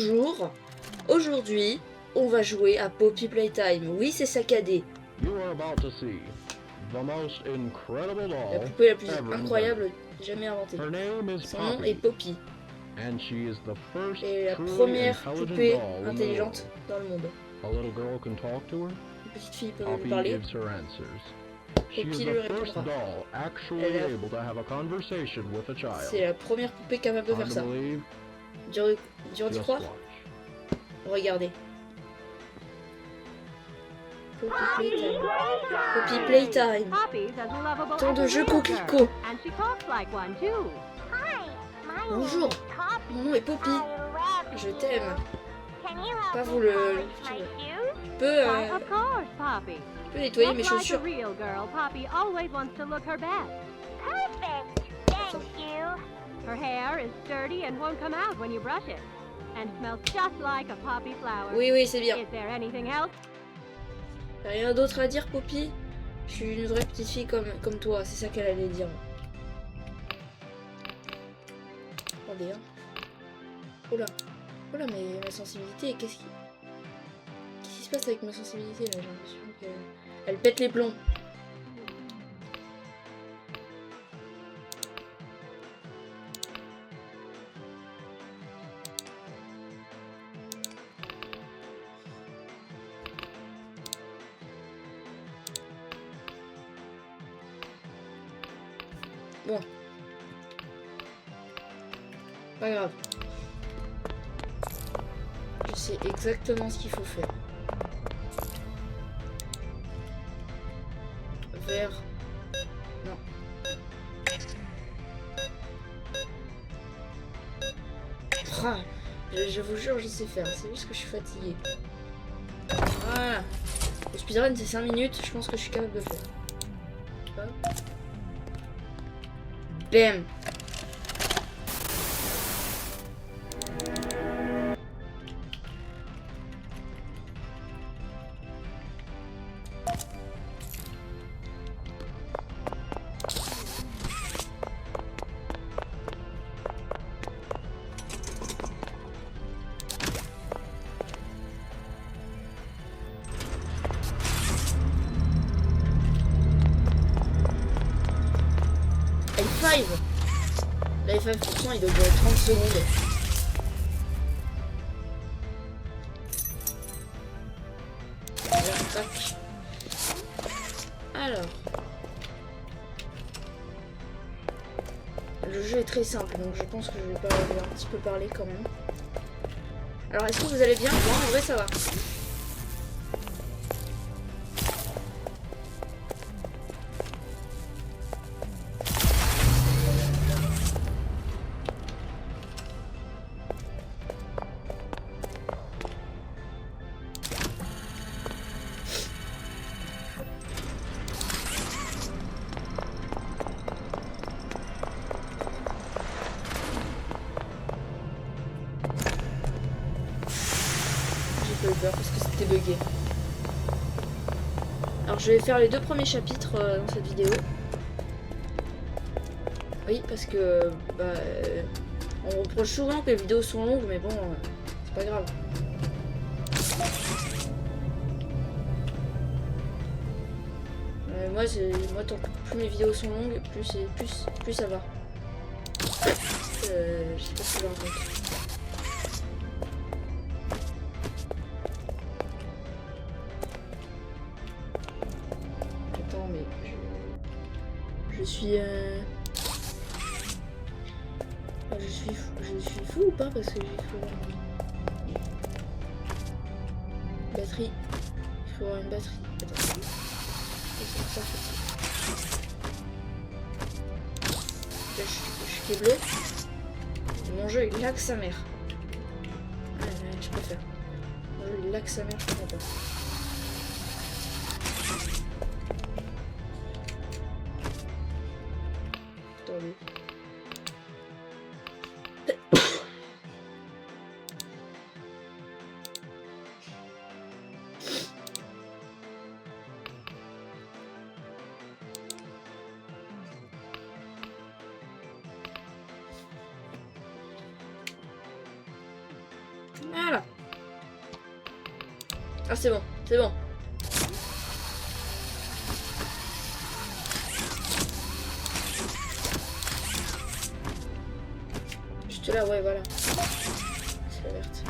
Bonjour, aujourd'hui on va jouer à Poppy Playtime. Oui, c'est saccadé. La poupée la plus incroyable jamais inventée. Son nom est Poppy. Et la première poupée intelligente dans le monde. Une petite fille peut lui parler. Poppy lui répondra. C'est la première poupée capable de faire ça. Dur d'y croire? Regardez. Poppy Playtime. Poppy Playtime. Tant de jeux coquelicots. Bonjour, mon nom est Poppy. Je t'aime. Pas vous le... Tu peux nettoyer mes chaussures. Her hair is sturdy and won't come out when you brush it, and smells just like a poppy flower. Oui, c'est bien. Is there anything else? T'as rien d'autre à dire, Poppy? Je suis une vraie petite fille comme toi, c'est ça qu'elle allait dire. Attendez, hein. Oh là, mais ma sensibilité, qu'est-ce qui se passe avec ma sensibilité là? J'ai l'impression qu'elle pète les plombs. Bon. Pas grave. Je sais exactement ce qu'il faut faire. Vert. Non. Ah, je vous jure, je sais faire. C'est juste que je suis fatiguée. Voilà. Le speedrun, c'est 5 minutes. Je pense que je suis capable de le faire. Hop. Bam. L5. La F5 pourtant il doit durer 30 secondes. Tac. Alors. Le jeu est très simple donc je pense que je vais un petit peu parler quand même. Alors est-ce que vous allez bien? Moi en vrai ça va. Peur parce que c'était bugué. Alors je vais faire les 2 premiers chapitres dans cette vidéo. Oui parce que on reproche souvent que les vidéos sont longues mais bon c'est pas grave. Moi tant que plus mes vidéos sont longues plus ça va. Je sais pas ce que je raconte. Je suis fou ou pas parce que j'ai cru voir une batterie. Il faut avoir une batterie. Attends. Là, je suis bleu. Mon jeu il lag sa mère. Ouais, je préfère. Mon jeu il lag sa mère, je comprends pas. Attendez. Voilà. Ah c'est bon, c'est bon. Juste là, ouais, voilà. C'est la verte.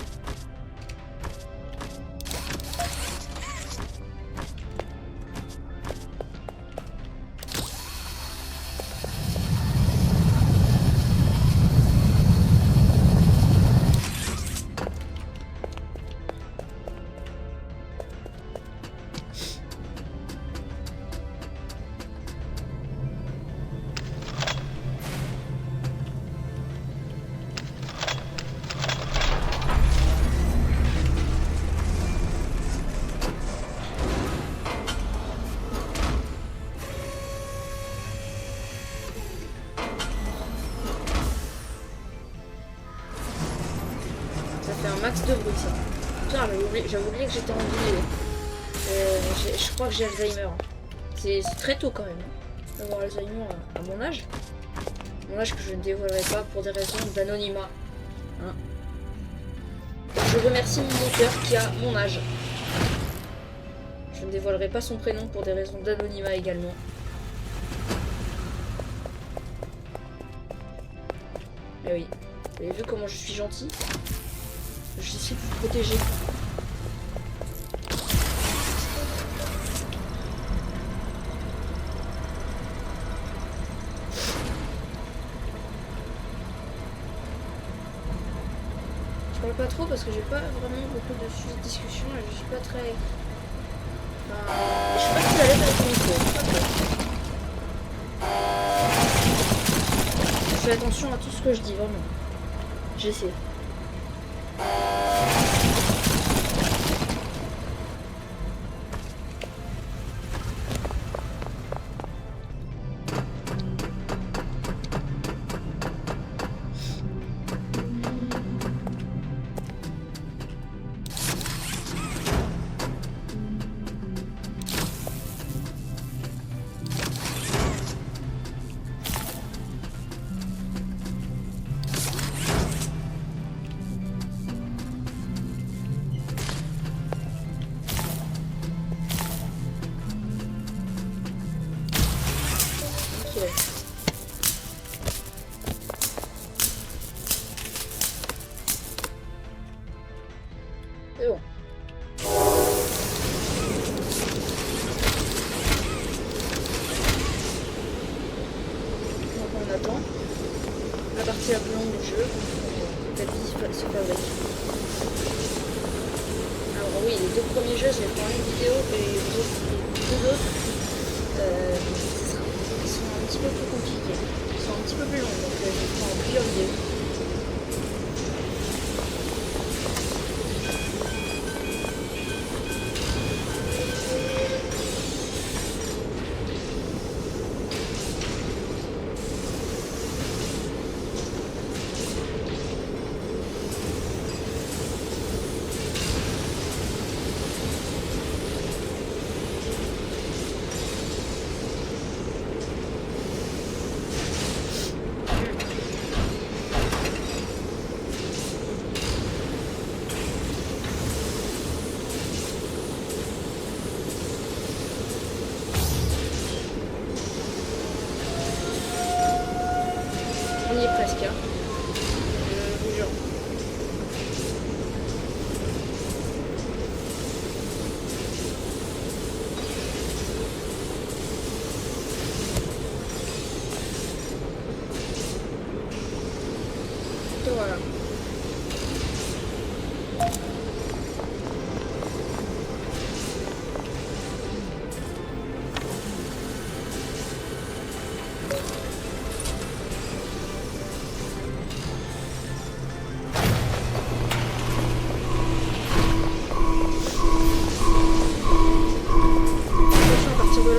Max de bruit ça. Putain, j'avais oublié que j'étais en vidéo. Je crois que j'ai Alzheimer. C'est très tôt quand même d'avoir Alzheimer à mon âge. Mon âge que je ne dévoilerai pas pour des raisons d'anonymat. Hein. Je remercie mon monteur qui a mon âge. Je ne dévoilerai pas son prénom pour des raisons d'anonymat également. Eh oui. Vous avez vu comment je suis gentil? J'essaie de vous protéger. Je parle pas trop parce que j'ai pas vraiment beaucoup de sujets de discussion et je suis pas très... Enfin, je suis pas très à l'aise avec mon micro. Je fais attention à tout ce que je dis, vraiment. J'essaie. C'est bon. Donc on attend la partie la plus longue du jeu. Peut-être qu'il se fabrique. Alors oui, les deux premiers jeux, je vais faire une vidéo et les deux autres, ils sont un petit peu plus compliqués. Ils sont un petit peu plus longs, donc je vais faire en plusieurs vidéos. On y est presque, hein. Je vous jure. Et voilà.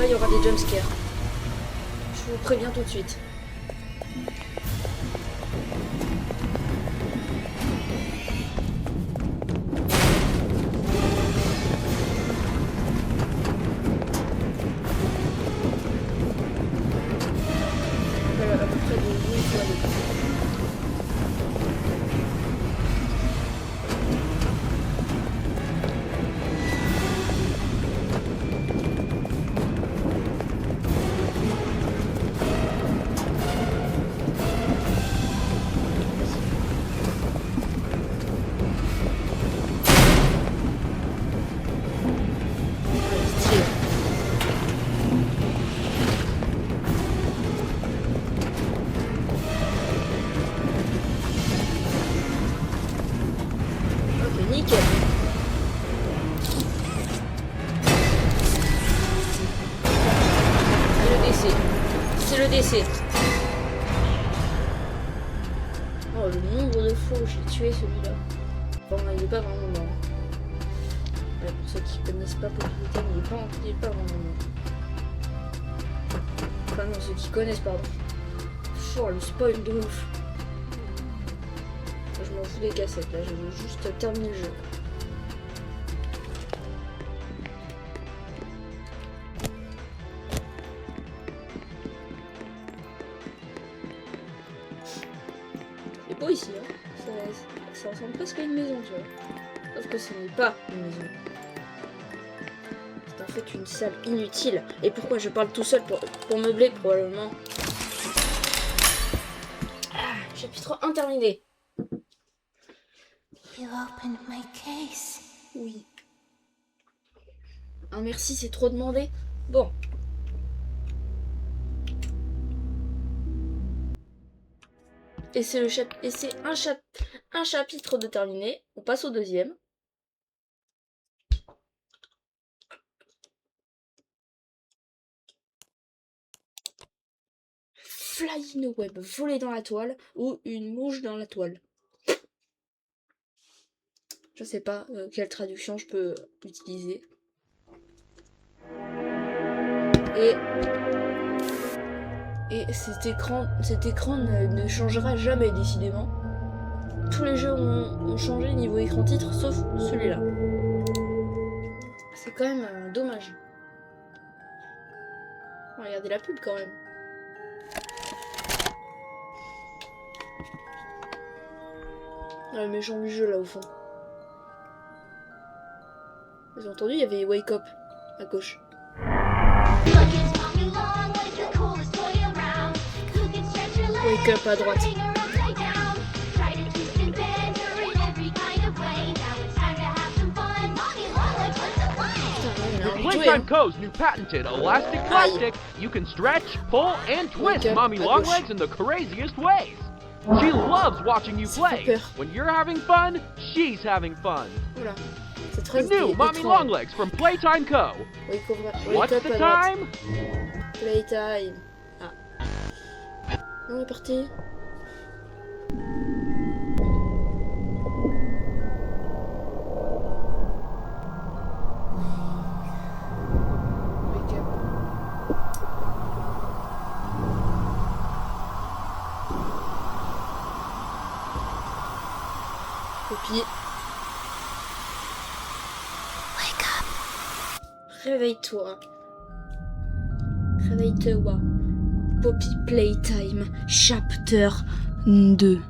Il y aura des jumpscares. Je vous préviens tout de suite. Voilà, à peu près de où il faut aller. Nickel. Le décès. C'est le décès. Oh, le nombre de fois où j'ai tué celui-là. Enfin, il est pas vraiment mort. Ouais, pour ceux qui connaissent pas Poppy Playtime, il est pas vraiment mort. Enfin non, ceux qui connaissent, pardon. Oh, le spoil de ouf. Je m'en fous des cassettes, là, je veux juste terminer le jeu. C'est beau ici, hein. Ça ressemble presque à une maison, tu vois. Sauf que ce n'est pas une maison. C'est en fait une salle inutile. Et pourquoi je parle tout seul pour meubler, probablement. Ah, chapitre 1 terminé. You opened my case. Oui. Un merci, c'est trop demandé. Bon. Et c'est un chapitre de terminé. On passe au deuxième. Fly in a web, voler dans la toile ou une mouche dans la toile. Je sais pas quelle traduction je peux utiliser. Et cet écran ne changera jamais, décidément. Tous les jeux ont changé niveau écran titre, sauf celui-là. C'est quand même dommage. Regardez la pub quand même. Ah, le méchant du jeu là au fond. Vous avez entendu, il y avait Wake Up à gauche. Wake Up à droite. With Playtime Co.'s new patented elastic plastic, you can stretch, pull, and twist Mommy Longlegs in the craziest ways. She loves watching you play. When you're having fun, she's having fun. Voilà. The new Mommy Longlegs from Playtime Co. What's the time? Playtime. Ah. On est parti. Wake up. Poppy. Wake up. Réveille-toi. Réveille-toi. Poppy Playtime, Chapter 2.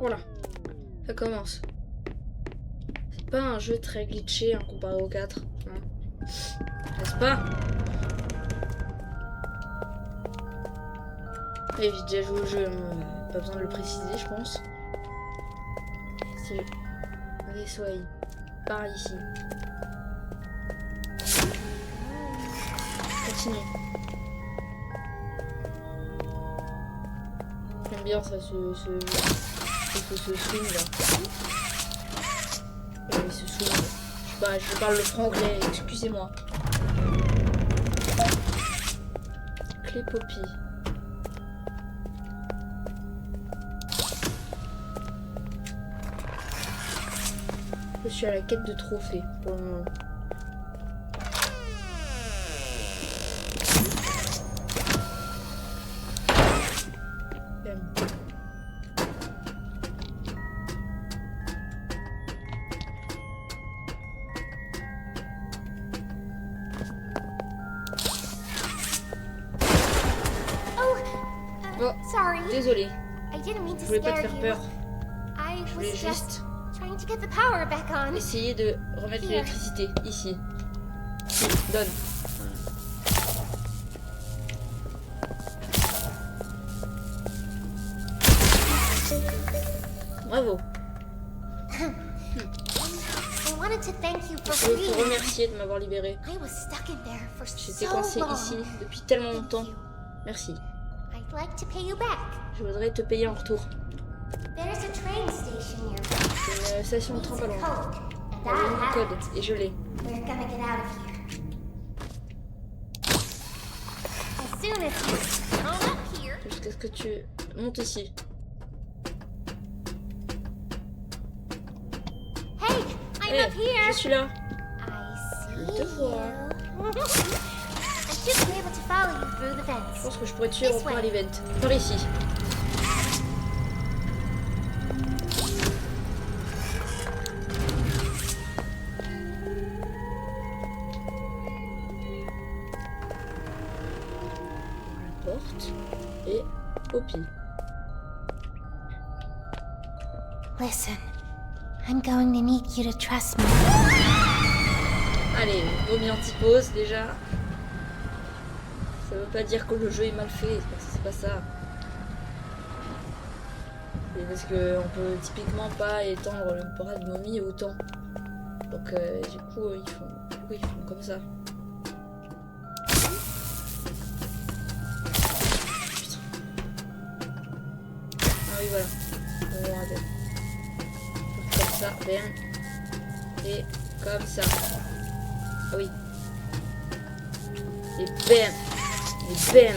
Voilà, ça commence. C'est pas un jeu très glitché hein, comparé au 4. Hein. N'est-ce pas? Et j'ai déjà joué au jeu, hein, pas besoin de le préciser, je pense. C'est le vaisseau AI. Par ici. Continue. J'aime bien ça, ce swing là. Ce swing. Je parle le franglais, excusez-moi. Clé Poppy. Je suis à la quête de trophées pour le moment. Oh, Sorry. désolé, I didn't mean to je voulais pas te scare faire you. peur. I Je voulais was juste just trying to get the power back on. essayer de remettre Here. l'électricité ici. Donne. Bravo. I wanted to to thank you for Je veux freeing te me. remercier de m'avoir libéré. I was stuck in there for J'étais so coincée long. ici depuis tellement Thank longtemps. you. Merci. I'd like to pay you back. Je voudrais te payer en retour. There's a train station nearby. C'est une station de train Needs pas a loin. code, and Elle a I un have code it. et je l'ai. We're gonna get out of here. As soon as you come up here. Jusqu'à ce que tu montes ici. Hey, I'm Hey, up here. je suis là. I Je see te vois. you. I should be able to follow you through the Je fence. pense que je pourrais te suivre pour l'event. Par ici. La porte et Poppy. Listen, I'm going to need you to trust me. Allez, vaut mieux anti-pause déjà. Ça veut pas dire que le jeu est mal fait, c'est pas ça. C'est parce que on peut typiquement pas étendre le bras de momie autant. Donc du coup ils font comme ça. Putain. Ah oui voilà. On va regarder. Comme ça, bam. Et comme ça. Ah oui. Et bam. Et bam.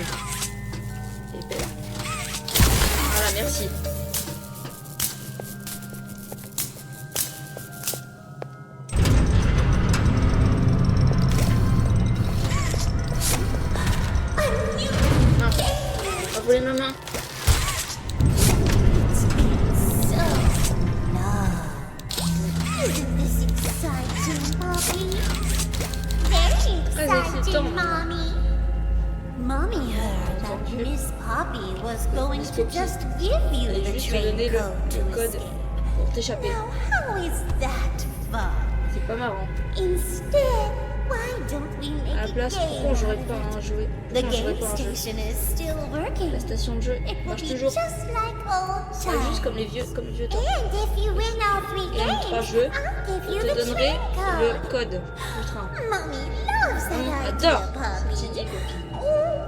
Et bam. Voilà, merci. Non. On va voler ma main. Isn't this exciting, Mommy? Very exciting, exciting, Mommy. Mommy heard that Entendu. Miss Poppy was going Miss to Poppy. just give you Elle the juste te train donner code to le code escape. pour t'échapper. Now, how is that fun? C'est pas marrant. Instead, why don't we make À la a place, pourquoi on game jouerait out pas of à un it? jeu? The Pourquoi on jouerait game pas à un jeu? station is still working. La station de jeu It will marche be toujours. just like old C'est juste times. comme les vieux temps. And if you win all 3 Et en 3 games, jeux, I'll give je you te the donnerai train le code. code du train. Mommy loves On that adore idea, cette idée, Poppy. Poppy. Oh,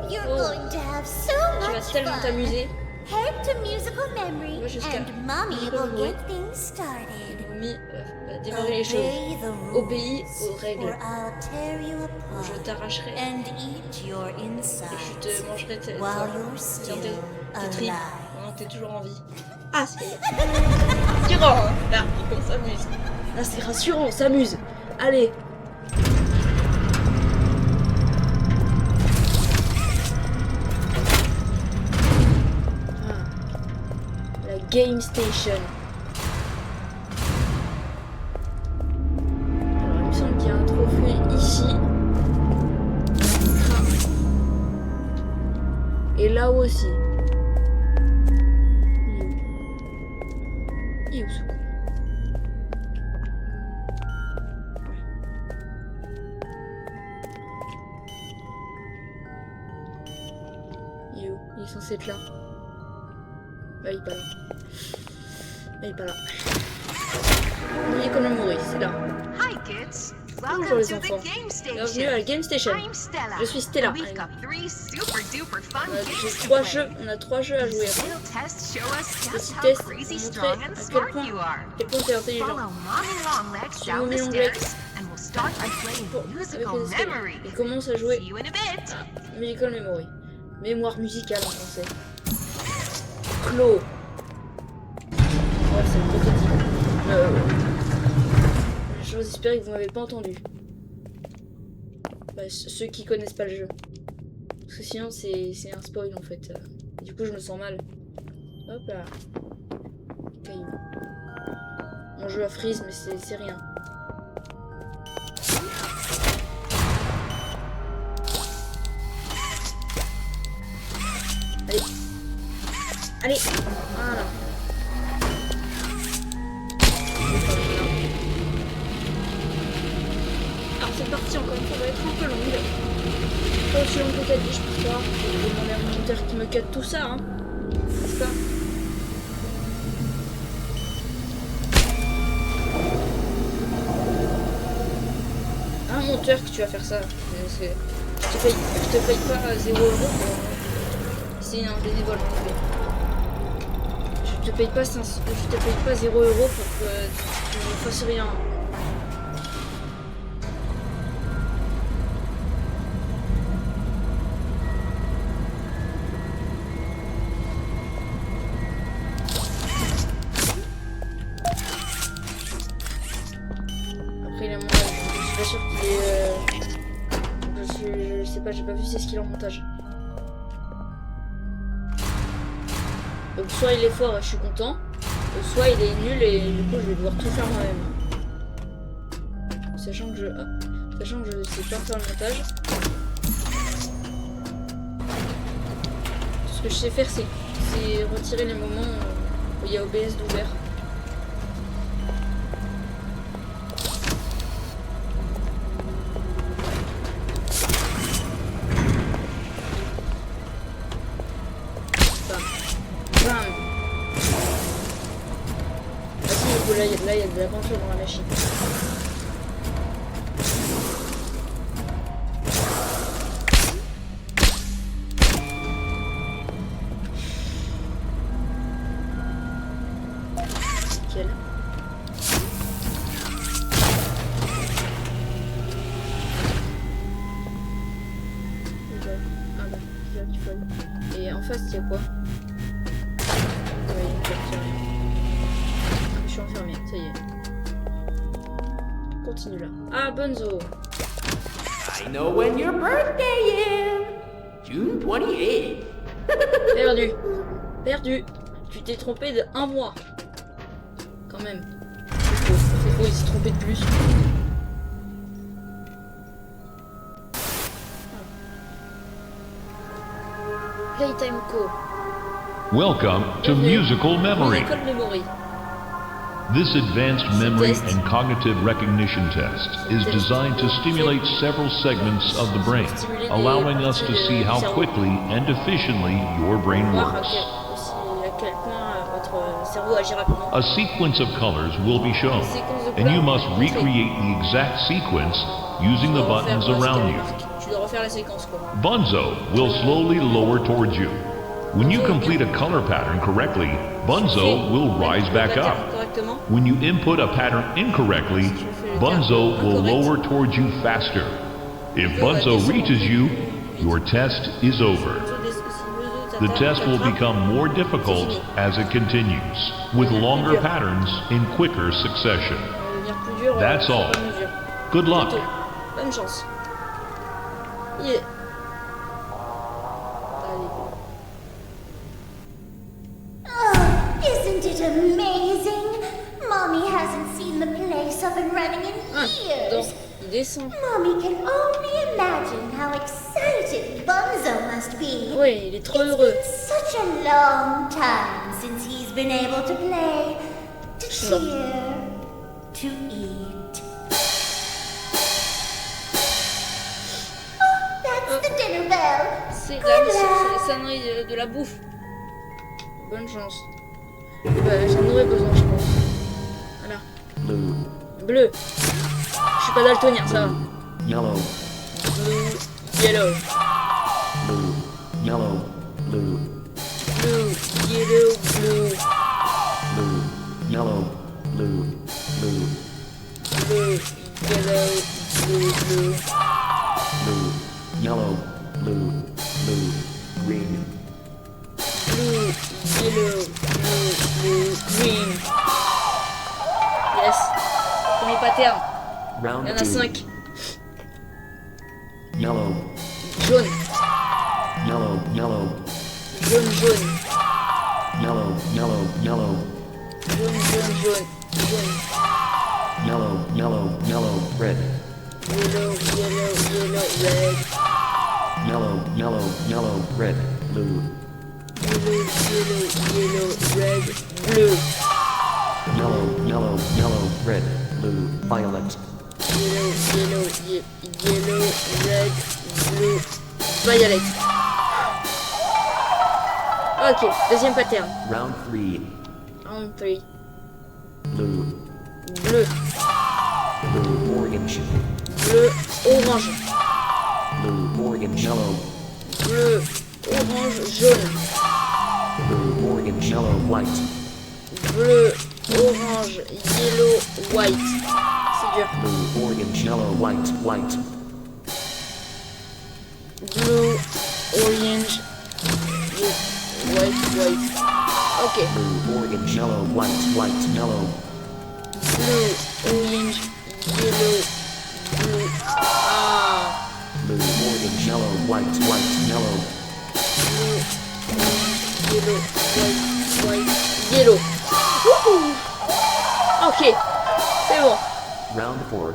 you're Oh. going to have so Tu vas much tellement fun. t'amuser. Head to musical memory, Va jusqu'à and Mommy musical will memory. get things started. Mommy va démarrer les choses. Obey the Obéis aux rules, règles. or I'll tear you apart Je t'arracherai and eat your et insides je te mangerai tes while you're still tes tripes alive. pendant que t'es toujours en vie. Ah, c'est rassurant. Là, on s'amuse. Là, c'est rassurant, on s'amuse. Allez. Ah. La Game Station. Alors, il me semble qu'il y a un trophée ici. Et là aussi. Il est où ce con? Il est où? Il est censé être là. Bah il est pas là. Bah il est pas là. Il est comme le mourir, c'est là. Hi kids, Bonjour welcome les to the enfants. game Bienvenue à la station. Game Station. I'm Stella. Je suis Stella. And we've got 3 super duper fun J'ai games to 3 play. jeux, on a 3 jeux à jouer. These little tests show us just Petit how test pour crazy montrer strong à and quel smart point you are. t'es intelligent. Follow Mommy Longlegs Suis down Mommy the Longlegs. stairs and we'll start by playing Pour- musical avec les escaliers. memory. Il commence à jouer See you in a bit. Musical Memory. Mémoire musicale en français. Clos. Ouais, c'est le prototype. J'ose espérer que vous m'avez pas entendu. Bah, ceux qui connaissent pas le jeu. Parce que sinon c'est un spoil en fait. Du coup je me sens mal. Hop là. Caillou. On joue à Freeze mais c'est rien. Allez. Allez. Voilà. Alors c'est parti encore une fois, ça va être un peu longue. Pas aussi longue que t'as dit, je pense pas. Je vais demander à mon monteur qui me cut tout ça, hein. C'est ça. monteur que tu vas faire ça. Je te paye pas 0 € pour... C'est un bénévole en fait. Je te paye pas 0 € pour que tu ne fasses rien. Après il est montage, je suis pas sûr qu'il est... Je sais pas, j'ai pas vu ses skills en montage. Donc soit il est fort et je suis content, soit il est nul et du coup je vais devoir tout faire moi-même. Sachant que je sais pas faire le montage. Tout ce que je sais faire c'est retirer les moments où il y a OBS d'ouvert. Là, il y a de la peinture dans la machine. Nickel. Ah bah, là tu peux. Et en face, il y a quoi? Ouais, une capture. Je suis enfermé, ça y est. Continue là. Ah, Bonzo. I know when your birthday is. June 28th. Perdu. Perdu. Tu t'es trompé de 1 mois. Quand même. C'est faux, il s'est trompé de plus. Playtime Co. Welcome to Musical Memory. Musical Memory. This advanced memory and cognitive recognition test is designed to stimulate several segments of the brain, allowing us to see how quickly and efficiently your brain works. A sequence of colors will be shown, and you must recreate the exact sequence using the buttons around you. Bunzo will slowly lower towards you. When you complete a color pattern correctly, Bunzo will rise back up. When you input a pattern incorrectly, Bunzo will lower towards you faster. If Bunzo reaches you, your test is over. The test will become more difficult as it continues, with longer patterns in quicker succession. That's all. Good luck. Bonne chance. Yeah. Isn't it amazing? Mommy hasn't seen the place up and running in years. Il descend. Mommy can only imagine how excited Bunzo must be. Oui, il est trop heureux. It's been such a long time since he's been able to play, to cheer, to eat. Oh, that's the dinner bell. C'est la sonnerie de la bouffe. Bonne chance. Bah, j'en aurais besoin, je pense. Voilà. Bleu. Je suis pas daltonien, ça va. Yellow. Blue, yellow. Blue. Yellow. Blue. Blue, yellow, blue. Blue. Yellow. Blue. Blue. Blue, yellow, blue, blue. Blue. Yellow. Blue. Blue. Green. Blue, yellow, blue, blue, green. Yes. Premier pattern. Round Il y en a 2. 5. Yellow. Jaune. Yellow. Yellow. Jaune, jaune. Yellow. Yellow. Yellow. Jaune, jaune, jaune. Jaune. Yellow. Yellow. Yellow. Red. Yellow, yellow, yellow, red. Yellow. Yellow. Yellow. Red. Blue. Yellow, yellow, yellow, red, bleu. Yellow. Yellow. Yellow. Red. Blue. Violet. Yellow, yellow, yellow, red, bleu, violet. Ok, deuxième pattern. Round 3. Round 3. Blue. Bleu, Blue. Orange. bleu, orange. Blue, orange, yellow. Bleu, orange, jaune. Blue, orange, yellow, white. Bleu, orange, yellow, white. C'est dur. Blue, orange, yellow, white, white. Blue, orange, white, white. Ok. Blue, orange, yellow, white, white, yellow. Blue, orange, yellow, blue. Ah. Blue, orange, yellow, white, white, yellow. Blue, orange, yellow, white, white, yellow. Wouhou. Ok. C'est bon. Round 4.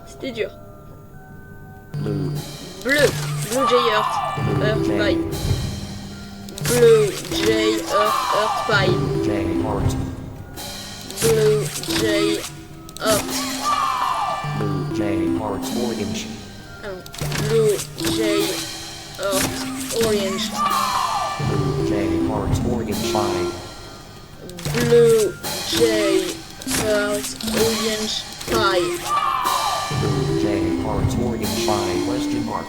C'était dur. Blue, Bleu, Blue Jay Earth, Earth Jay. Pie. Blue Jay Earth Pie. J, heart. Blue Jay Earth. Blue, J, heart, orange. Blue Jay Earth Orange. Blue, J, heart, orange, pie. Blue Jay Earth Orange Pie. Blue, J, heart, orange, pie, question mark.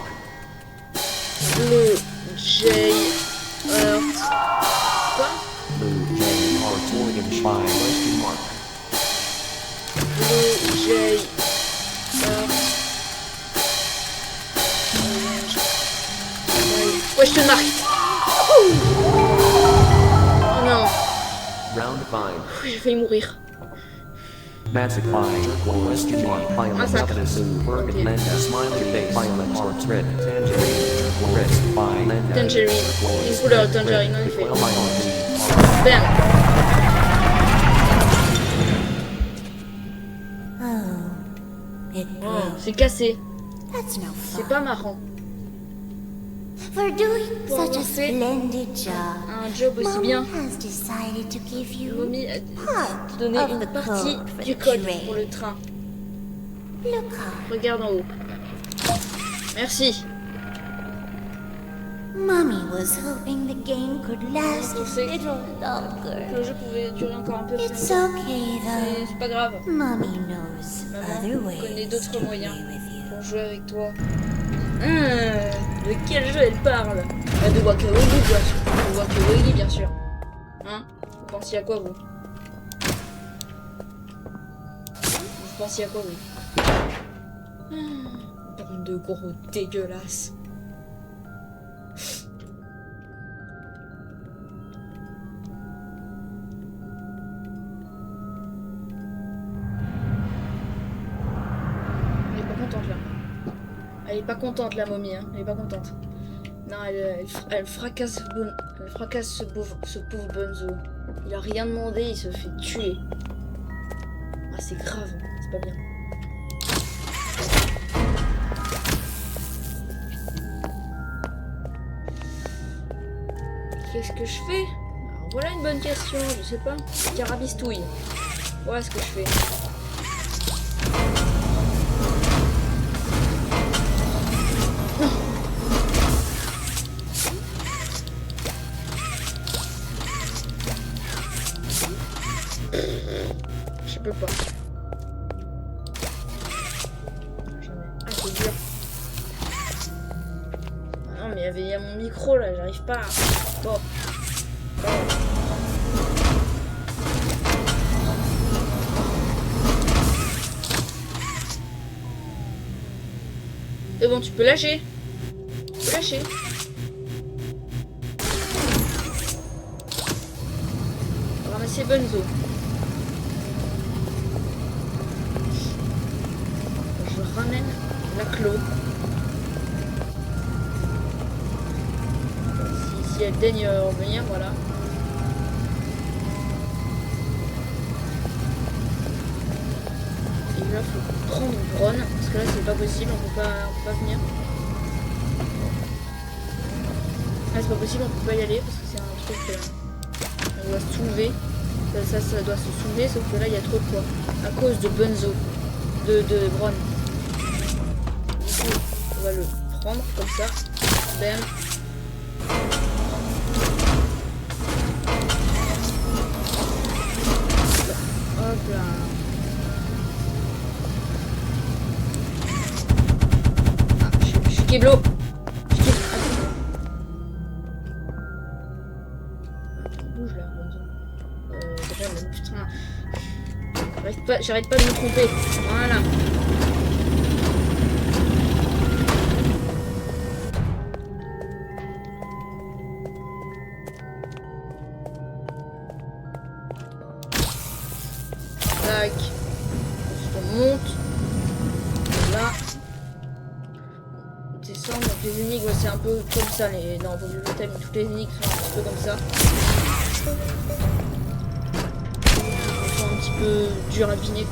Blue Jay Earth. Quoi? Blue, J, heart, orange, pie, question mark. Blue Jay Earth Orange Pie. Question mark. Oh non, Round 5. j'ai failli mourir. Magic pie, question mark, violet, Massacre. Lebanon, Bergen, Lenda, smiley face, violet, heart, red, tangerine, red, pie, Lenda, Tangerine. Une couleur tangerine en effet. violet, Bam. Oh, it Oh, broke. c'est cassé. That's no C'est fun. pas marrant. For doing Pour such a avoir fait splendid job, Un job aussi Mommy bien. has decided to give you Mommy a part donné of une the partie code for du the code train. pour le train. Look up. Regarde en haut. Merci. Mommy was hoping the game could last a pensais little Que longer. le jeu pouvait durer encore un peu plus It's longtemps. okay Mais though. c'est pas grave. Mommy knows Maman other ways connaît d'autres to moyens play with you. pour jouer avec toi. De quel jeu elle parle? De Waka Waki, bien sûr. De Waka Waki, bien sûr. Hein? Vous pensiez à quoi, vous? Vous pensiez à quoi, vous? Bande de gros dégueulasses. Elle est pas contente là. Elle est pas contente la momie, hein. Elle est pas contente. Non, elle fracasse, elle fracasse ce pauvre Bunzo. Il a rien demandé, il se fait tuer. Ah, c'est grave, c'est pas bien. Qu'est-ce que je fais? Alors, voilà une bonne question, je sais pas. Carabistouille. Voilà ce que je fais. Je peux pas. Ah, c'est dur. Ah non, mais il y a mon micro là, j'arrive pas. Bon. C'est bon, tu peux lâcher. Tu peux lâcher. Ramasser Bunzo. Je ramène la clo. Si elle daigne revenir, voilà. Et là, faut prendre Bron, parce que là, c'est pas possible, on peut pas venir. Là, c'est pas possible, on peut pas y aller, parce que c'est un truc... on doit se soulever. Ça doit se soulever, sauf que là, il y a trop de poids. À cause de Bunzo. De Bron. Du coup, on va le prendre, comme ça. Bam. Hop là. putain. J'arrête pas de me tromper. Voilà. Tac. On monte. Là. Descendre. Donc les énigmes, c'est un peu comme ça. Dans le thème, toutes les énigmes sont un petit peu comme ça. Ils sont un petit peu durs à deviner.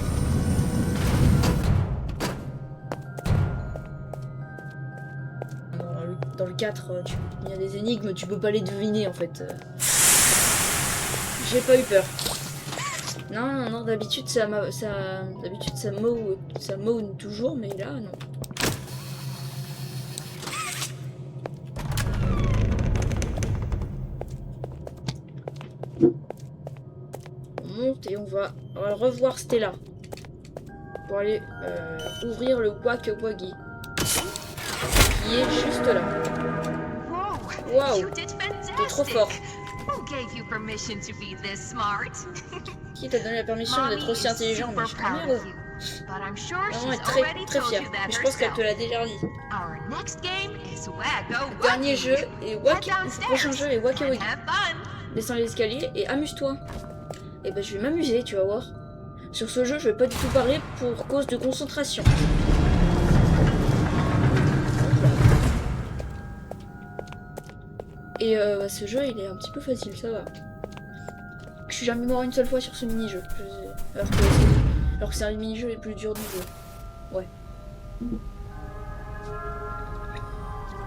Dans le 4, il y a des énigmes, tu peux pas les deviner en fait. J'ai pas eu peur. Non, d'habitude ça moan toujours, mais là non. On monte et on va revoir Stella pour aller ouvrir le Waka Wagi qui est juste là. Wow, You did t'es trop fort. fantastic. Who gave you permission to be this smart? Qui t'a donné la permission d'être aussi intelligent? Mais je suis proud première. of you, but I'm sure Maman est she's très already très told fière. you that Mais je pense qu'elle te herself. l'a déjà dit. Our next game is Wacko Le dernier Wuggy. jeu est Head le prochain jeu est Waka downstairs Wagi. and have fun. Descends les escaliers et amuse-toi. Et ben je vais m'amuser, tu vas voir. Sur ce jeu, je vais pas du tout parler pour cause de concentration. Et ce jeu, il est un petit peu facile, ça va. Je suis jamais mort une seule fois sur ce mini-jeu. Alors que c'est un des mini-jeux les plus durs du jeu. Ouais.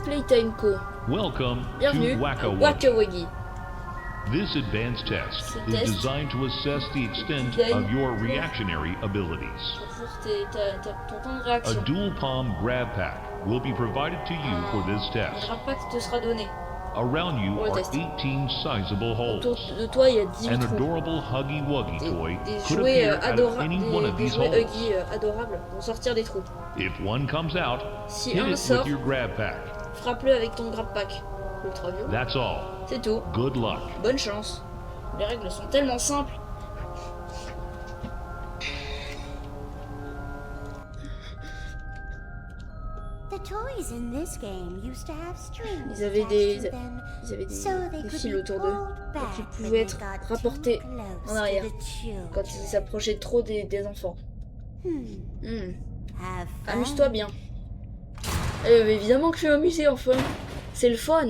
Playtime Co. Welcome Bienvenue to à Waka Wagi. Waka Wagi. This advanced test Ce is test designed to assess the extent donne of your reactionary abilities. Ton temps de A réaction. dual palm grab pack will be provided to you for this Un test. grab-pack te sera donné. Around you Pour le are test. 18 sizable Autour holes. de toi, il y a 18 An trous. adorable Huggy Wuggy toy Des could jouets appear out of adorables, any one of des these jouets holes. Huggy adorables vont sortir des trous. If one comes out, Si hit un it sort, with your grab pack. frappe-le avec ton grab-pack. Ultra violent. That's all. C'est tout. Good luck. Bonne chance. Les règles sont tellement simples. The toys in this game used to have strings Ils avaient des, attached to them, ils avaient so they des could fils be autour d'eux. pulled back qui when pouvaient they être got rapportés too close en arrière to the children. quand ils s'approchaient trop des enfants. Have fun. Amuse-toi bien. Mais évidemment que je vais m'amuser enfin. C'est le fun.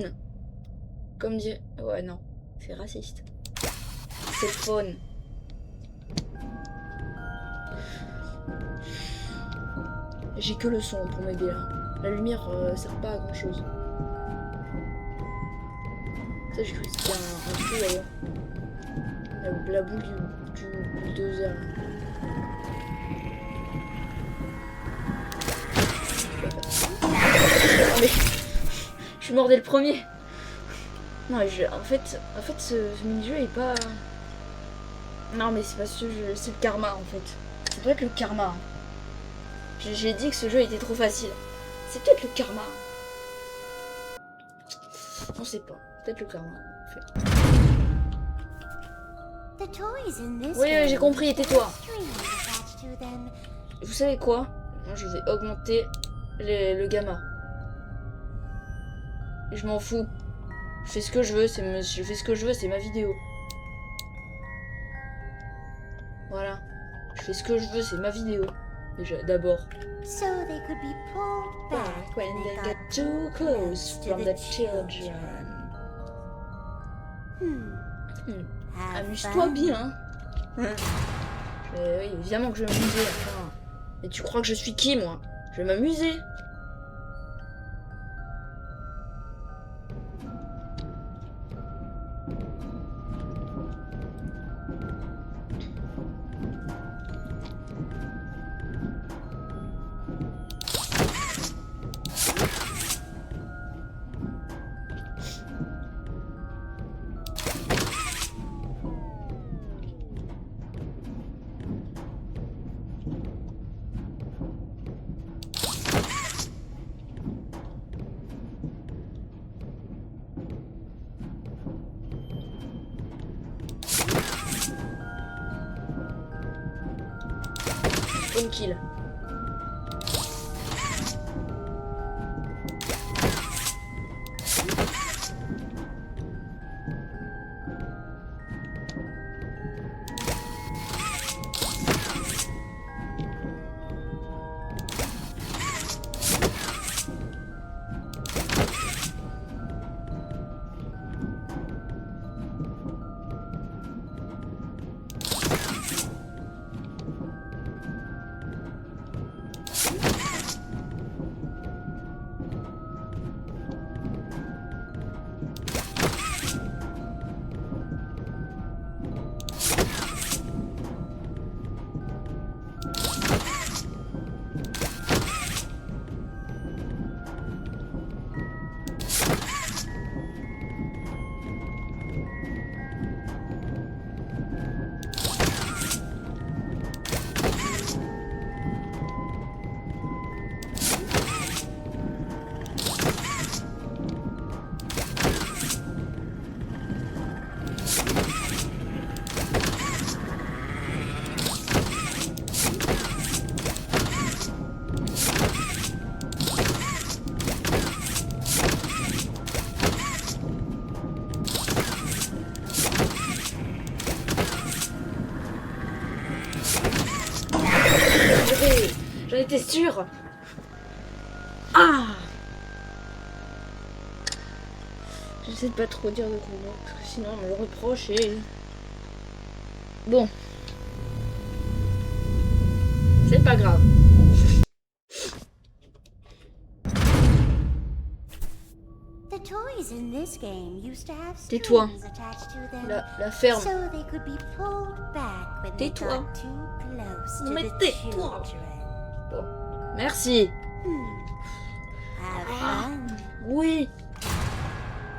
Comme dire... Ouais non, c'est raciste. C'est le fun. J'ai que le son pour m'aider là. La lumière sert pas à grand chose. Ça j'ai cru que c'était un trou d'ailleurs. La boule du bulldozer. Oh, mais je suis mort dès le premier. Non, mais en fait ce mini-jeu est pas... Non, mais c'est pas ce jeu, c'est le karma en fait. C'est peut-être le karma. Hein. J'ai dit que ce jeu était trop facile. C'est peut-être le karma. On sait pas. Peut-être le karma. En fait. The toys in this Oui, game j'ai compris, tais-toi. have strings attached to them. Vous savez quoi? Moi, je vais augmenter le gamma. Et je m'en fous. Je fais ce que je veux, je fais ce que je veux, c'est ma vidéo. Voilà. Je fais ce que je veux, c'est ma vidéo. Déjà, d'abord. So they could be pulled back Back when they get too close from the children. Have Amuse-toi fun. bien. Mais oui, évidemment que je vais m'amuser. Enfin. Mais tu crois que je suis qui, moi? Je vais m'amuser. tranquille. J'en étais sûre. Ah! J'essaie de pas trop dire de gros mots, parce que sinon on me le reproche et... Bon. C'est pas grave. The toys in this game used to have Tais-toi. strings attached to them, La ferme. so they could be pulled back when they Tais-toi. got too close Non to mais the tais-toi. children. Bon. Merci. Have fun. Oui.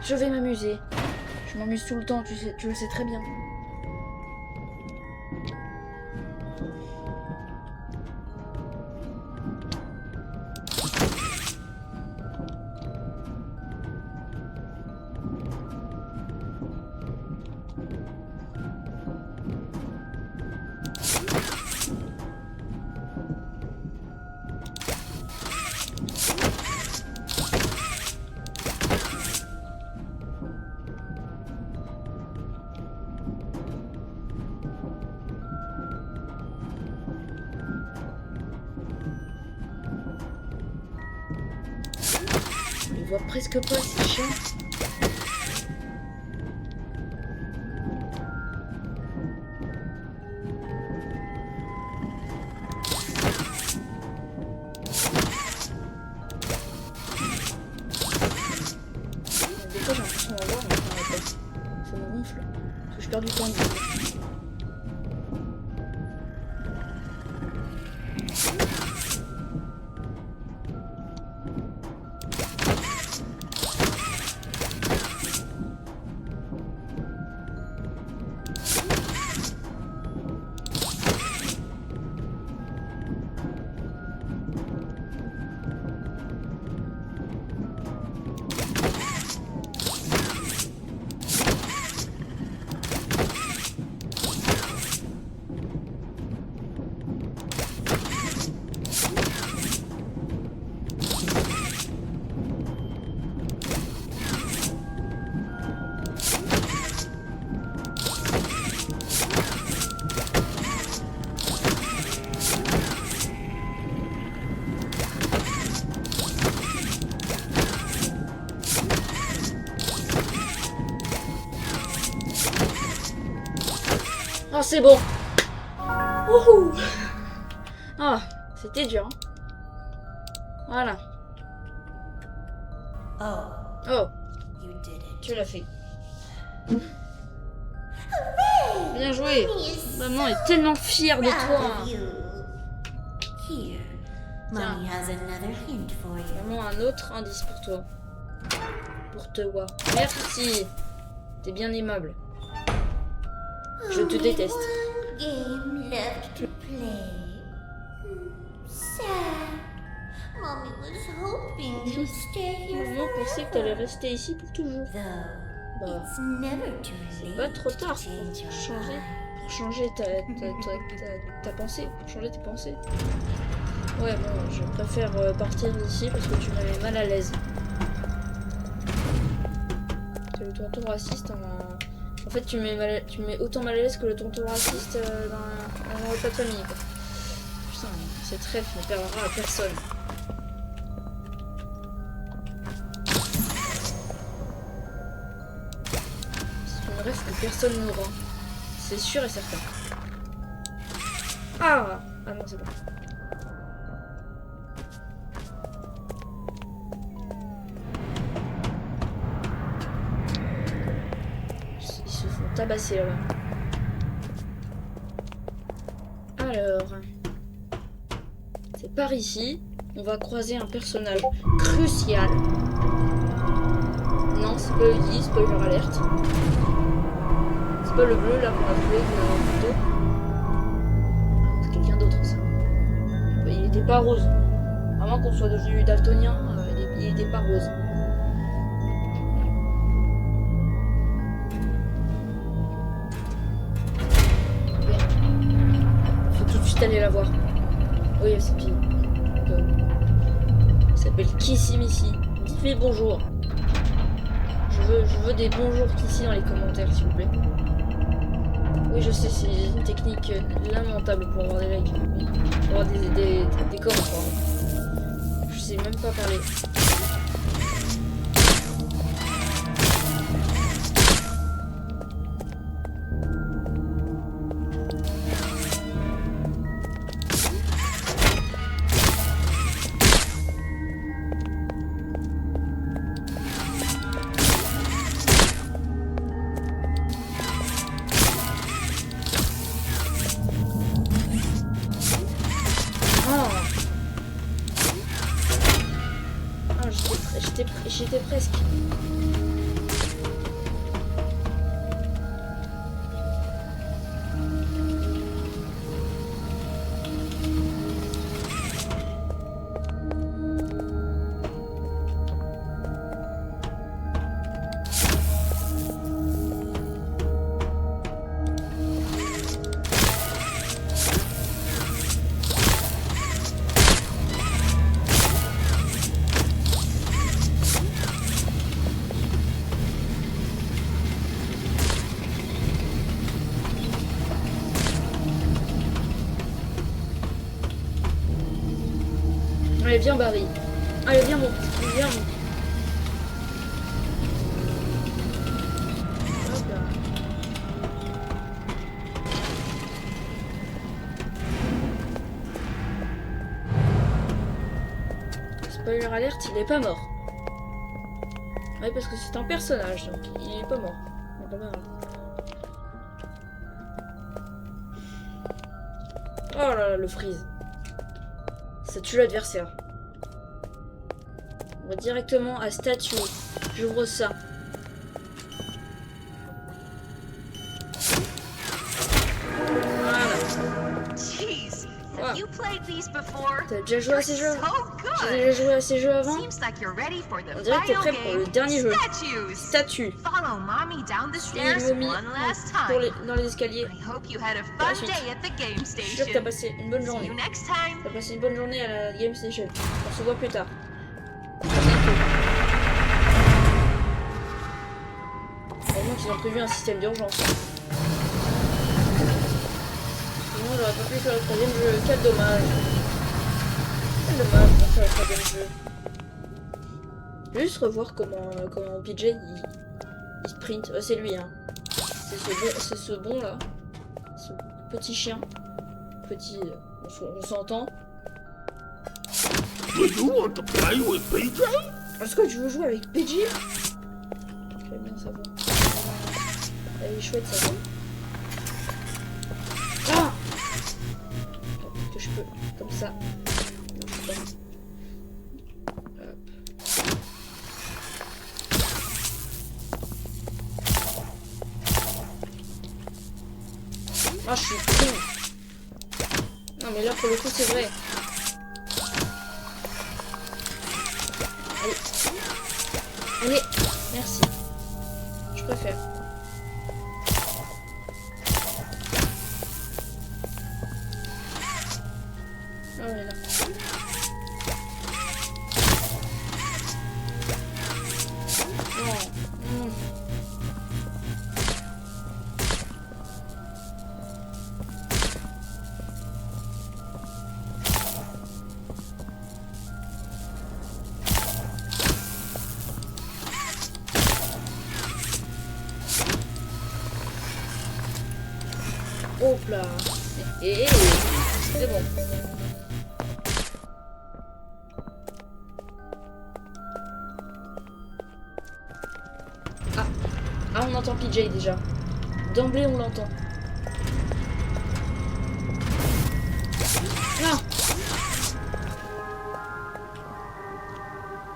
Je vais m'amuser. Je m'amuse tout le temps, tu le sais très bien. On les voit presque pas, c'est chiant. Des fois j'ai l'impression d'en voir, mais ça m'arrête pas. Ça me gonfle. Parce que je perds du temps. Oh, c'est bon. Wouhou. Ah, c'était dur. Hein. Voilà. Oh, You did it. tu l'as fait. Bien joué. Maman est tellement fière de Proud toi. of you. Here, Mommy has another hint for you. Maman, un autre indice pour toi. Pour te voir. Merci. T'es bien aimable. Je te déteste. One game left to play. Sad. Mommy was hoping you'd stay here Maman pensait que t'allais forever. rester ici pour toujours. Though Bah, it's never too c'est late pas trop tard to change pour your changer. mind. pour changer ta pensée, pour changer tes pensées. Ouais, bon, je préfère partir d'ici parce que tu m'avais mal à l'aise. C'est le tonton raciste en fait, tu mets autant mal à l'aise que le tonton raciste dans un repas de famille, quoi. Putain, cette ref ne perdra à personne. C'est une ref que personne n'aura. C'est sûr et certain. Ah non, c'est bon. Ils se font tabasser là-bas. Alors, c'est par ici. On va croiser un personnage crucial. Non, c'est pas Eddie, spoiler alerte. C'est pas le bleu là qu'on a trouvé plutôt. Ah, c'est quelqu'un d'autre ça. Il était pas rose. À moins qu'on soit devenu daltonien, il était pas rose. Faut tout de suite aller la voir. Oui, c'est pire. Elle s'appelle Kissy Missy. Dites-lui bonjour. Je veux des bonjours Kissy dans les commentaires, s'il vous plaît. Oui, je sais, c'est une technique lamentable pour avoir des likes. Pour avoir des commentaires. Je sais même pas parler. J'étais presque. Allez, viens Barry. Allez, viens mon. Viens mon. Hop là. Spoiler alerte, il est pas mort. Ouais, parce que c'est un personnage, donc il est pas mort. Pas mal. Oh là là, le freeze. Ça tue l'adversaire. On va directement à statue. J'ouvre ça. Voilà. Jeez, Wow. have you played these before? T'as déjà joué à ces jeux? So J'ai good. déjà joué à ces jeux avant? Seems like you're ready for the On dirait que t'es final prêt pour le game. dernier jeu. Statues. Statue. Follow mommy down the Et stairs momie one last time. dans les escaliers. I hope you had a la fun suite. day at the game Je suis sûr station. que t'as passé une bonne See journée. you next time. T'as passé une bonne journée à la Game Station. On se voit plus tard. À bientôt. Heureusement qu'ils ont prévu un système d'urgence. Sinon j'aurais pas pu faire le troisième jeu. Quel dommage. Quel dommage pour faire le troisième jeu. Je vais juste revoir comment PJ il sprint. C'est lui hein. C'est ce bon là. Ce petit chien. Petit. On s'entend. Est-ce que tu veux jouer avec PJ? J'aime bien sa voix. Elle est chouette sa voix. Ah! Peut-être que je peux. Comme ça. Non, je peux pas. Hop. Ah, je suis con. Non, mais là, pour le coup, c'est vrai. Allez. Allez. Merci. Je préfère. Hop là. C'est bon. Ah, on entend PJ déjà. D'emblée, on l'entend. Non.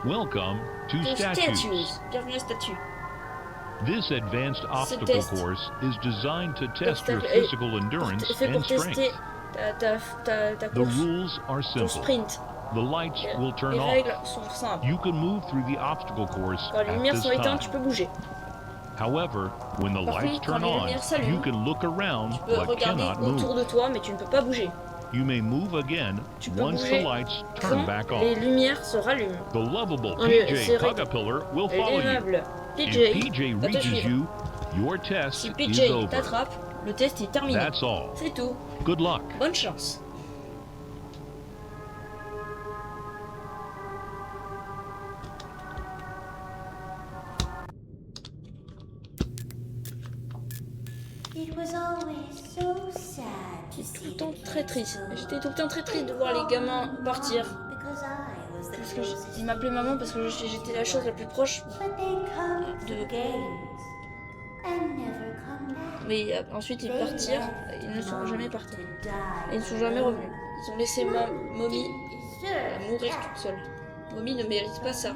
Welcome to statues. Bienvenue à statue. This advanced obstacle test. course is designed to test your Obstacle- physical endurance C'est pour and tester strength. ta The course, rules are ton simple. sprint. The lights will turn Les off. règles sont simples. You can move through the obstacle course Quand les at lumières this sont éteintes, tu time. peux bouger. However, when the Par lights contre, quand turn les on, lumières s'allument, you can look around Tu peux but regarder cannot autour move. de toi, mais tu ne peux pas bouger. You may move again Tu peux once the bouger lights turn quand back les on. lumières se rallument. The lovable Non, mais PJ c'est vrai- Pugapillar will follow you. L'aimable If PJ PJ va te reaches suivre. you, your test Si is PJ over. t'attrape, le test est terminé. That's all. C'est tout. Good luck. Bonne chance. It was always so sad to J'étais tout see le temps the très kids triste. go. J'étais tout le temps très triste de voir les gamins partir. Because I was the Parce que closest ils m'appelaient maman parce que j'étais la chose la plus proche. But they come to de- games and never come back. Mais ensuite ils They partirent. left Ils ne sont Mom jamais to partis. die Et ils ne sont jamais alone. revenus. Ils ont laissé Mommy Deserve mourir that. toute seule. Mommy ne mérite pas ça.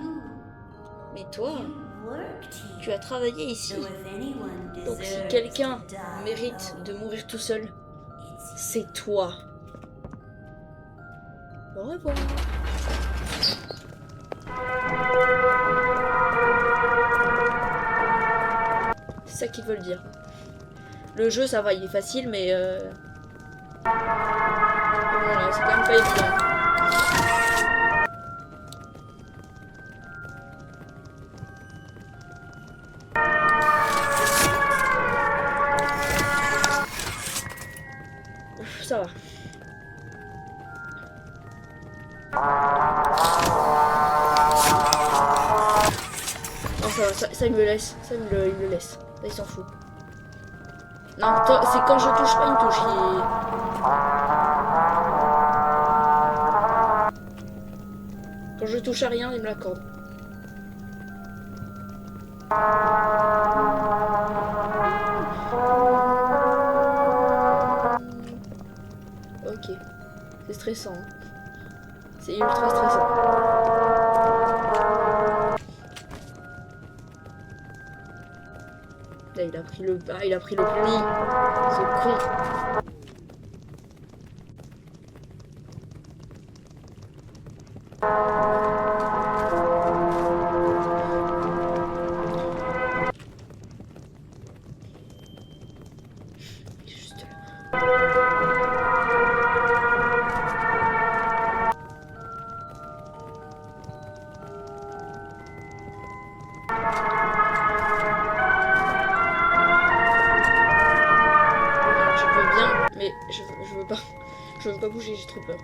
Mais toi, You worked here. tu as travaillé ici. So if anyone Donc si deserves quelqu'un to die mérite alone, de mourir tout seul, it's c'est toi. Au revoir. C'est ça qu'ils veulent dire. Le jeu, ça va, il est facile, mais voilà, c'est quand même pas évident. Ouf, ça va. Non, ça va, ça il me le laisse. Ça, il me le laisse. Là, il s'en fout. Non, c'est quand je touche pas une touche. Quand je touche à rien, il me l'accorde. Ok. C'est stressant. Hein. C'est ultra stressant. Là, il a pris le... Ah, il a pris le pli. Ce con. Juste là. Je veux bien, mais je veux pas. Je veux pas bouger, j'ai trop peur.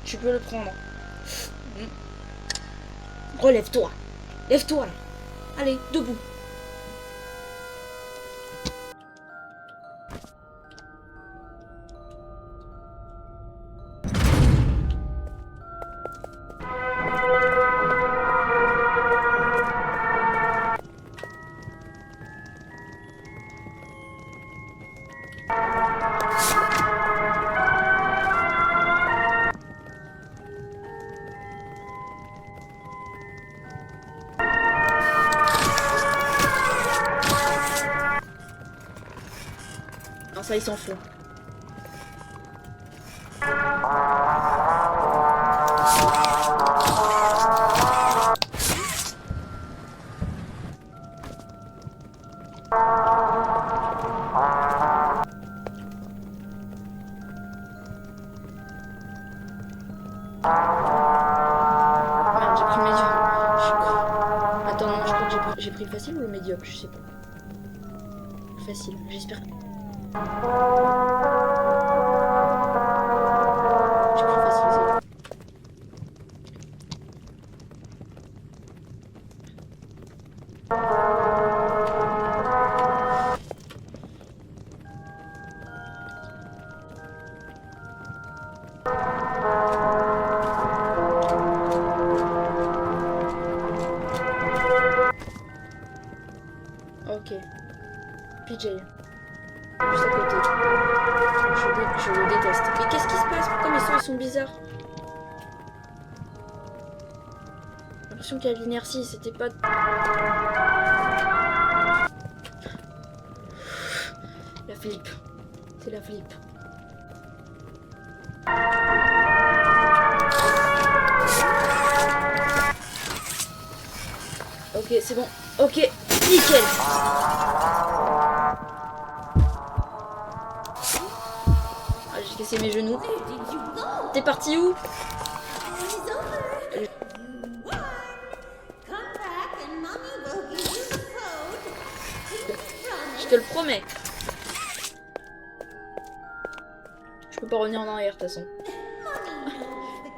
Tu peux le prendre. Relève-toi. Lève-toi là. Allez, debout. Non, ça, il s'en fout. Merde, j'ai pris le médium. Attends, non, je crois que j'ai pris le facile ou le médium, je sais pas. Le facile, j'espère. Juste à côté. Je le déteste. Mais qu'est-ce qui se passe? Pourquoi mes sons ils sont bizarres? J'ai l'impression qu'il y a de l'inertie, c'était pas... La flip. C'est la flip. Ok, c'est bon. Ok, nickel. Ah, j'ai cassé mes genoux. Where did you go? T'es parti où? It's over. You won. Come back and Mommy will give you the code. Je te le promets. Je peux pas revenir en arrière de toute façon.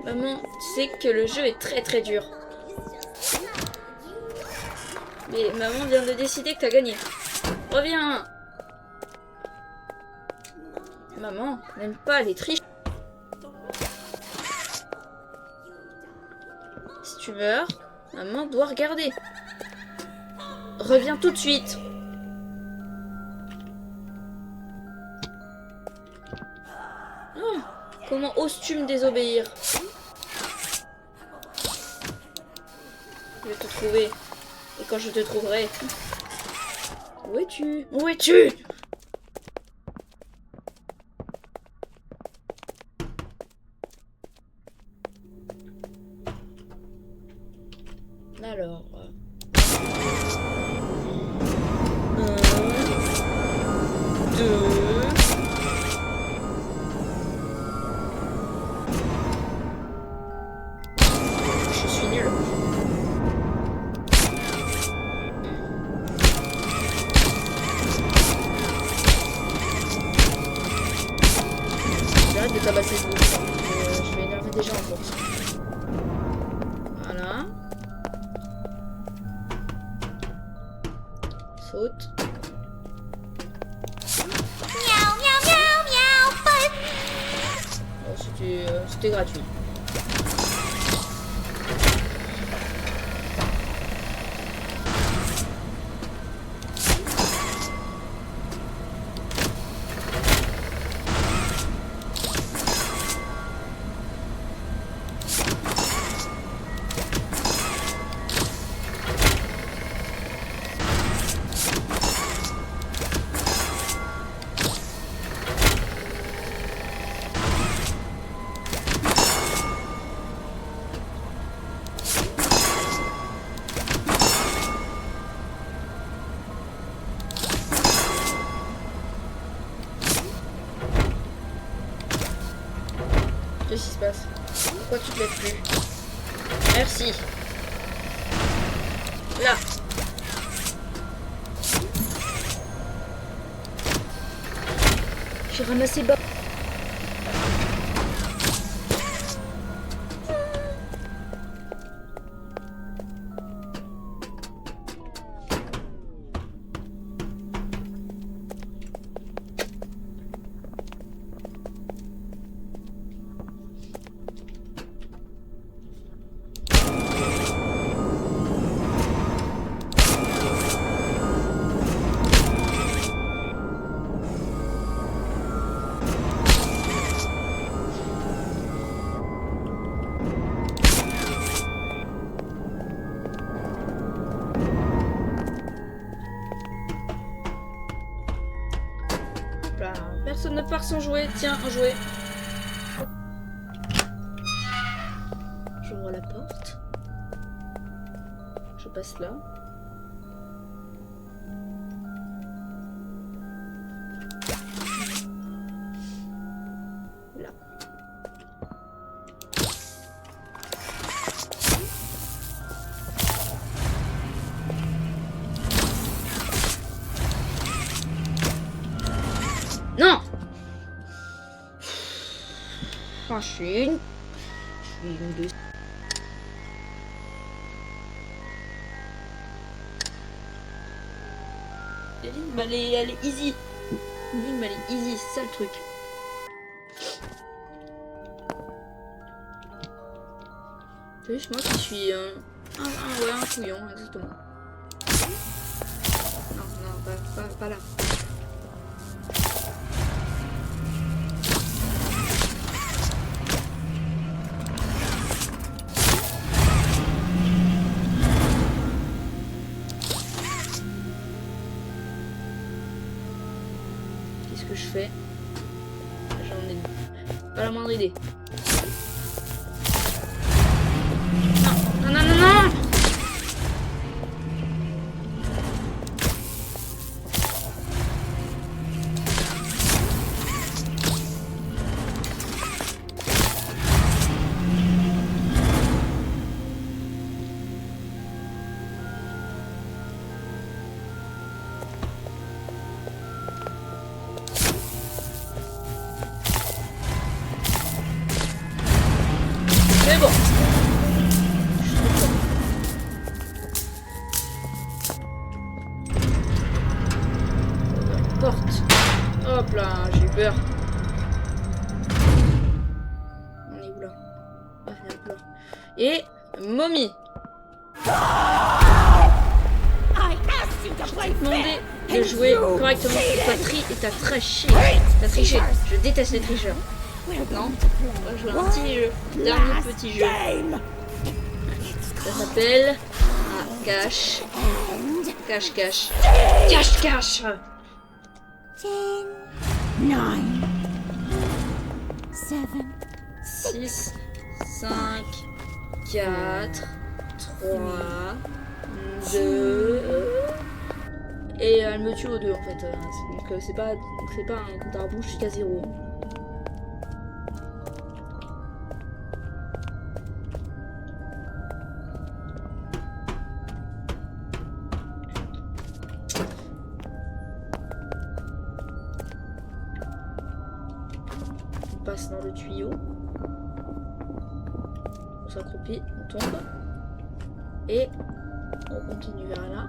Maman, tu sais que le jeu est très très dur. Mais maman vient de décider que t'as gagné. Reviens. Maman n'aime pas les triches. Si tu meurs, maman doit regarder. Reviens tout de suite. Oh, comment oses-tu me désobéir? Je vais te trouver. Et quand je te trouverai... Où es-tu? Où es-tu? Alors... 1, 2... Je suis nulle. J'arrête de tabasser ce bout. Je vais énerver des gens en force. Voilà. Saute. Meow, meow, meow, meow, button. Bon, c'était gratuit. Qu'est-ce qui se passe? Pourquoi tu te lèves plus? Merci. Là. J'ai ramassé bas. Personne ne part sans jouet. Tiens, un jouet. J'ouvre la porte. Je passe là. Là. Non! Enfin, je suis une de... L'énigme, elle est easy. L'énigme, elle est easy, c'est ça le truc. C'est juste moi qui suis ouais, un couillon, exactement. Non, pas là. Qu'est-ce que je fais? J'en ai pas la moindre idée. Non, non, non, non, non! C'est bon. Porte. Hop là, j'ai eu peur. On est où là? Ah, il y a un pleur. Et momie. Je t'ai demandé de jouer correctement. Et t'as triché. T'as triché. Je déteste les tricheurs. Non, on va jouer un petit jeu. Dernier petit jeu. Ça s'appelle cache. Cache, cache. Cache, cache. 10, 9, 7, 6, 5, 4, 3, 2. Et elle me tue aux deux en fait. Donc c'est pas un compte à rebours jusqu'à 0. On passe dans le tuyau. On s'accroupit, on tombe. Et on continue vers là.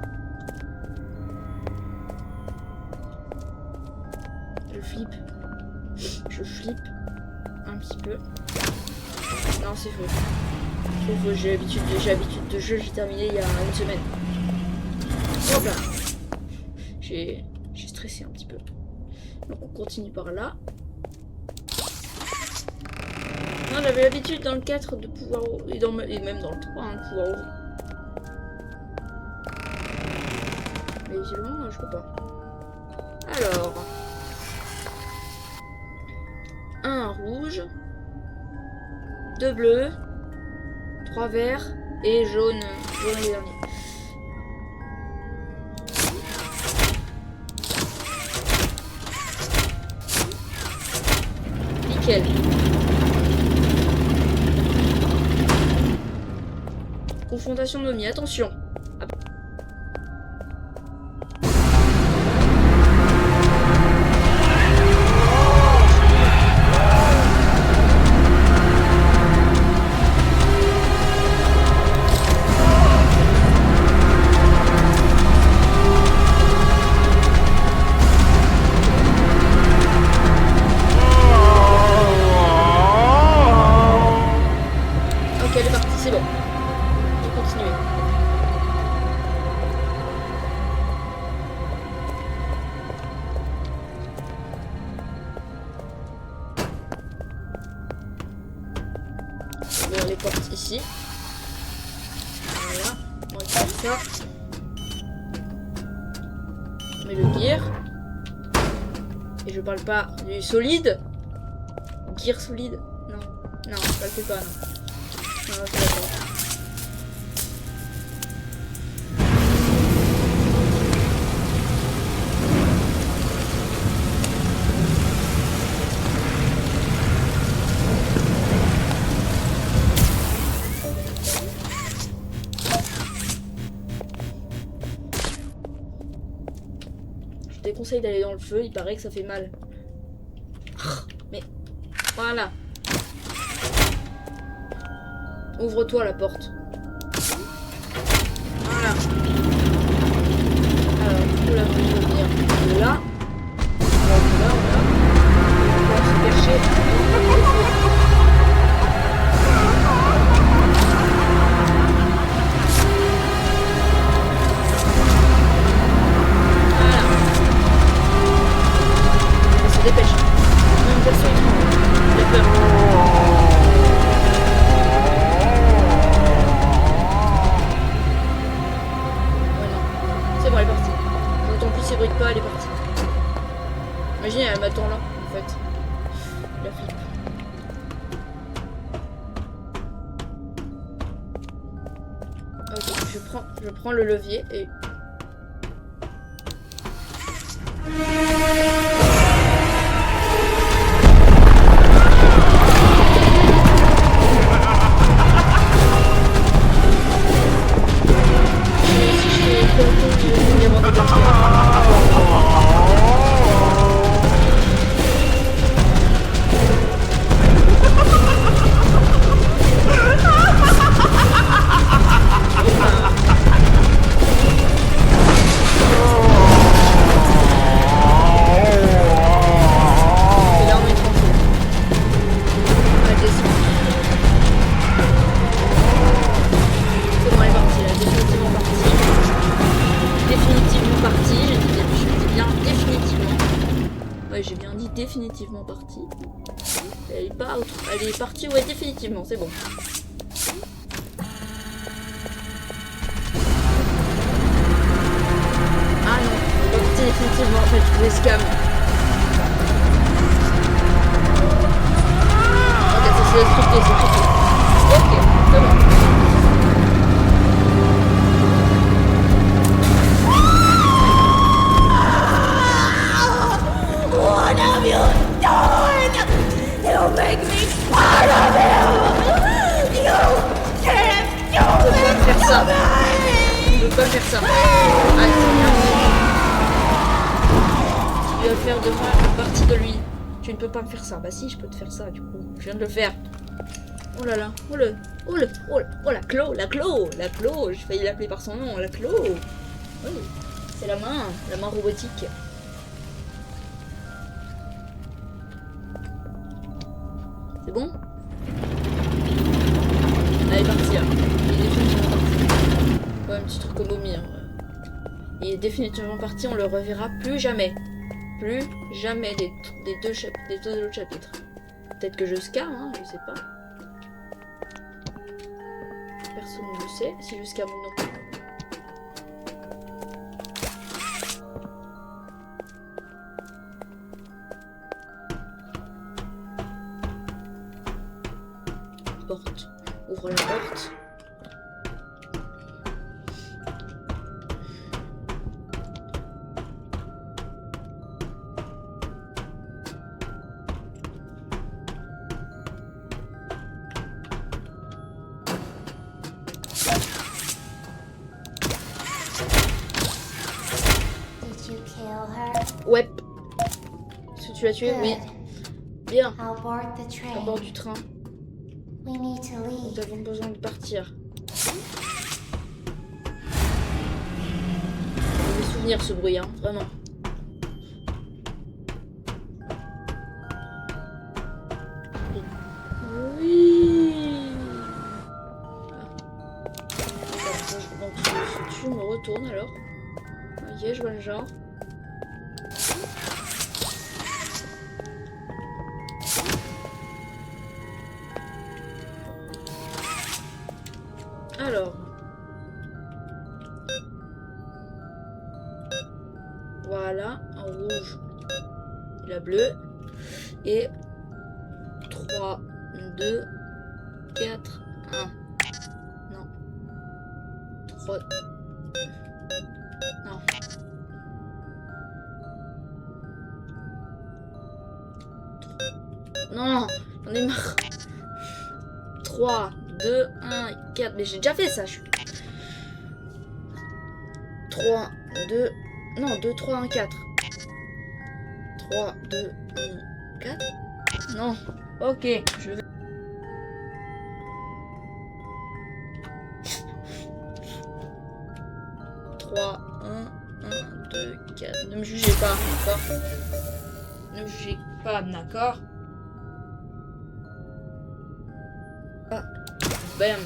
Je flippe un petit peu. Non, c'est faux. C'est faux, j'ai l'habitude de jeu, j'ai terminé il y a une semaine. Hop là. J'ai stressé un petit peu. Donc on continue par là. Non, j'avais l'habitude dans le 4 de pouvoir... Et même dans le 3, hein, de pouvoir ouvrir. Mais visiblement, je peux pas. Alors... Un rouge, 2 bleus, 3 verts et jaune le dernier. Nickel. Confrontation de momie, attention. Les portes ici. Voilà, on va faire ça. On met le gear. Et je parle pas du solide. Gear solide. Non, non, ça le fait pas, non. Non, c'est d'accord. Je déconseille d'aller dans le feu, il paraît que ça fait mal. Mais voilà. Ouvre-toi la porte. Voilà. Alors, du coup là, on va venir de là. Là, on va se cacher. Dépêche. Même version écran. J'ai peur. Ouais, non. C'est bon, elle est partie. D'autant plus, elle brille pas, elle est partie. Imaginez, elle m'attend là, en fait. La flippe. Ok, je prends le levier et... Définitivement partie. Elle est pas autre... Elle est partie, ouais, définitivement, c'est bon. Ah non, elle est partie définitivement, en fait, je voulais scam. Ok, ça c'est scripté, c'est scripté. Ok, c'est bon. What have you done? You make me part of you! You can't do this to me! Je peux pas faire ça. Ah, tu dois faire de moi une partie de lui. Tu ne peux pas me faire ça. Bah si, je peux te faire ça, du coup. Je viens de le faire. Oh là là. Oh la Clo, j'ai failli l'appeler par son nom, la Clo. Oui, c'est la main robotique. C'est bon? Elle est partie, hein. Il est définitivement parti. Ouais, un petit truc comme Omi, hein. Il est définitivement parti, on le reverra plus jamais. Plus jamais des deux autres chapitres. Peut-être que je scam, hein, je sais pas. Personne ne le sait, si je scam ou non. Porte. Ouvre la porte. Did you kill her? Ouais. Est-ce que tu l'as tué? Oui. Bien. I'll board the À train. bord du train. We need to Nous leave. avons besoin de partir. Je vais souvenir ce bruit, hein, vraiment. Oui. Donc tu me retournes alors. Ok, je vois le genre. Alors. Voilà, en rouge et la bleue. Et 3, 2, 4, 1. Non. 3. Non. Non, j'en ai marre. 3, 2, 1, 4. Mais j'ai déjà fait ça. 3, 2. Non, 2, 3, 1, 4. 3, 2, 1, 4. Non. Ok, je vais. Trois, 1, 1, 2, 4. Ne me jugez pas, d'accord? Ne me jugez pas, d'accord? Ah. Bam.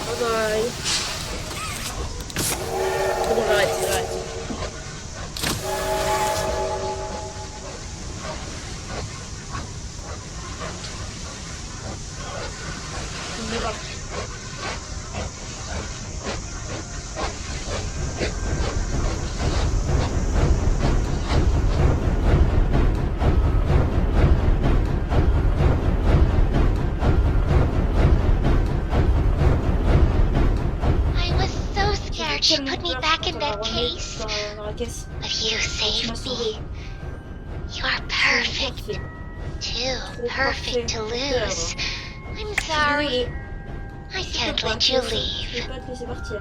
Bye bye. C'est bon, j'arrête. dans la caisse. But you Tu saved m'as sauvé. me. You are perfect. Parfait. Too Trop perfect to parfait. lose. I'm Je suis sorry. désolée. I Je peux can't pas let te you laisser- Je leave. peux pas te laisser partir.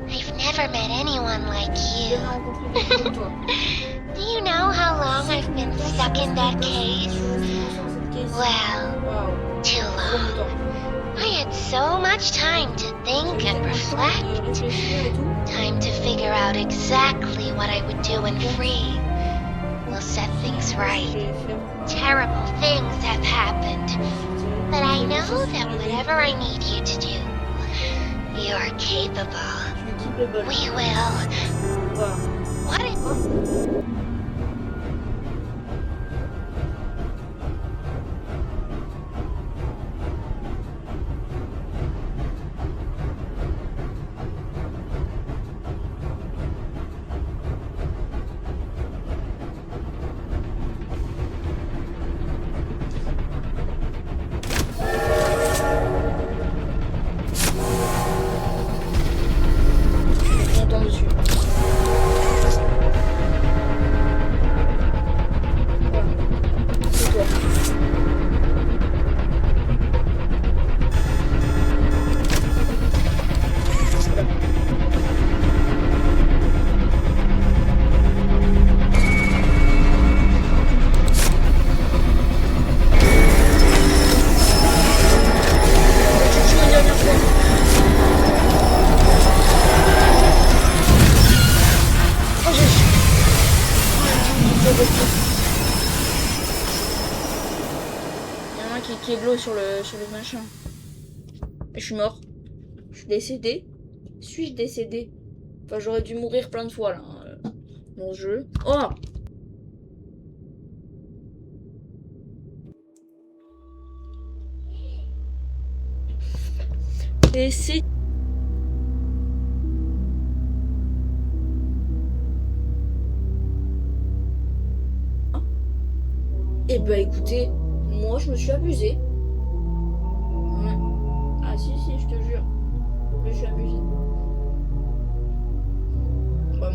I've never met anyone like J'ai you. jamais rencontré quelqu'un comme toi. Do you know how long I've been stuck in that case? Well, Wow. too Trop long. longtemps. I had so much time to think and reflect. Réfléchir et tout. Time to figure out exactly what I would do when free. We'll set things Je right. vais faire. Terrible things have happened, but I know that whatever I need you to do, you are capable. Je me quitte le bol. We will. Voilà. What if... On tombe dessus. Voilà. C'est toi. Je joue une dernière fois. Oh, j'ai... Il y en a un qui est de l'eau sur le machin. Je suis mort. Je suis décédé. Suis-je décédé? Enfin, j'aurais dû mourir plein de fois là. Dans ce jeu. Oh! Et c'est... Eh ben écoutez, moi je me suis abusée. Ah si, je te jure. Je me suis abusée. Bah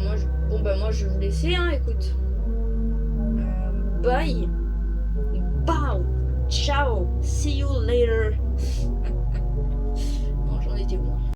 moi je vais vous laisser, hein, écoute. Bye. Bow. Ciao. See you later. Non, j'en étais loin.